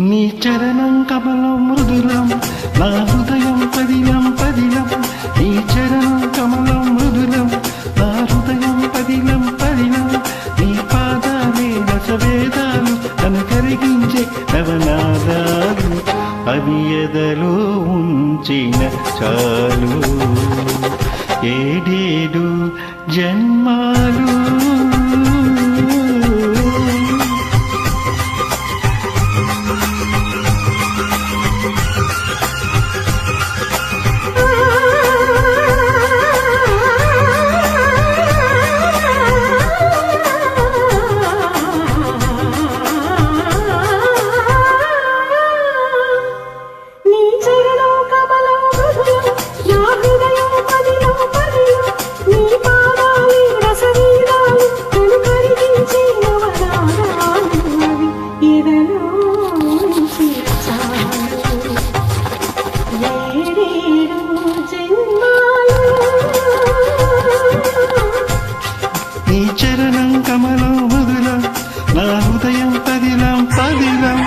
నీ చరణం కమలం మృదులం నా హృదయం పదిలం పదిలం నీ చరణం కమలం మృదులం నా హృదయం పదిలం పదిలం నీ పాదాలే రసవేదాలు తను కరిగించే నవనాదాలు అవి ఎదలో ఉంచిన చాలు ఏడేడు జన్మాలు నీ చరణం కమలం మృదులం నా హృదయం పదిలం పదిలం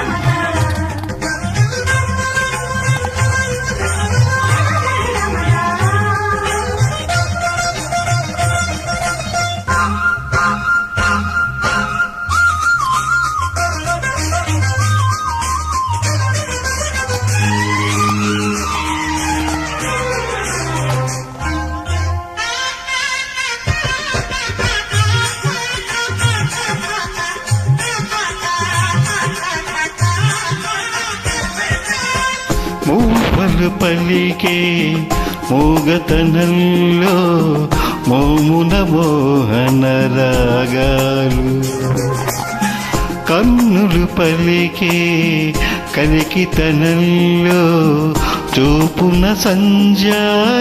మూపలు పలికే మూగతనంలో మోమున మోహన రాగాలు కన్నులు పలికే కలికితనంలో చూపున సంధ్యారాగాలు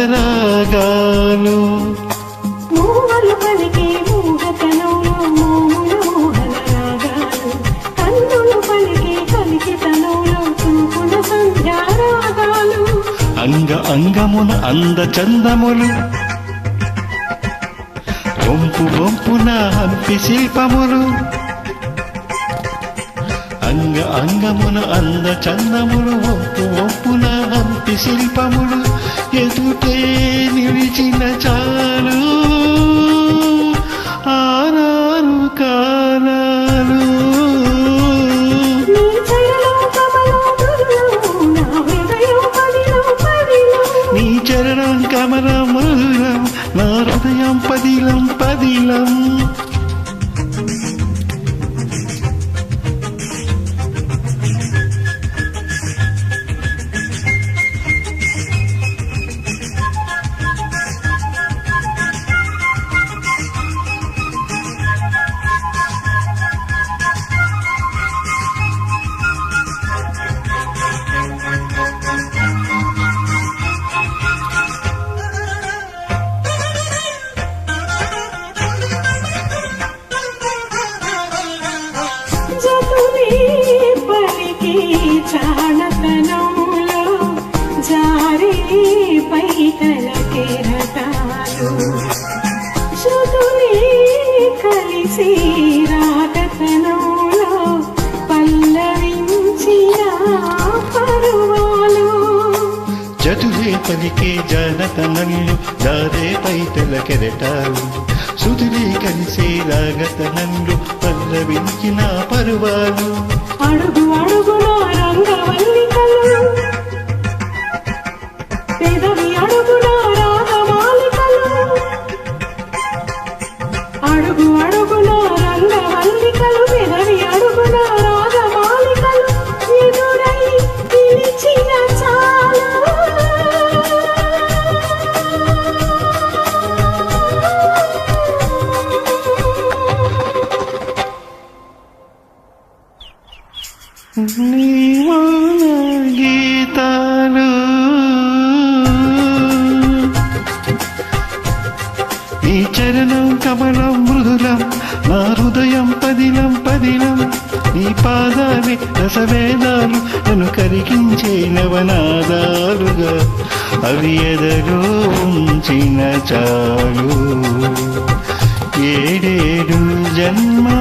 అంగ అంగమున అంద చందములు వంపు వంపున హంపి శిల్పములు అంగ అంగమున అంద చందములు వంపు వంపున హంపి శిల్పములు ఎదుటే నిలిచిన చాలు ఆనారు కాలాలు నీ చరణం కమలం మృదులం నా హృదయం పదిలం పదిలం చాణతనంలో జారే పైటల కెరటాలు శృతులే కలిసి రాగతనంలో పల్లవించిన పరువాలు జతులే పలికే జానతనంలో జారే పైటల కెరటాలు శృతులే కలిసే రాగతనంలో పల్లవించిన పరువాలు అడుగు అడుగున రంగవల్లికలు పెదవి అడుగున రాగమాలికలు అడుగు అడుగున రంగవల్లికలు పెదవి అడుగున రాగమాలికలు ఎదురై పిలిచిన చాలు నీవాన గీతాలు నీ చరణం కమలం మృదులం నా హృదయం పదిలం పదిలం నీ పాదాలే రసవేదాలు నన్ను కరిగించే నవనాదాలుగా అవి ఎదలో ఉంచిన చాలు ఏడేడు జన్మా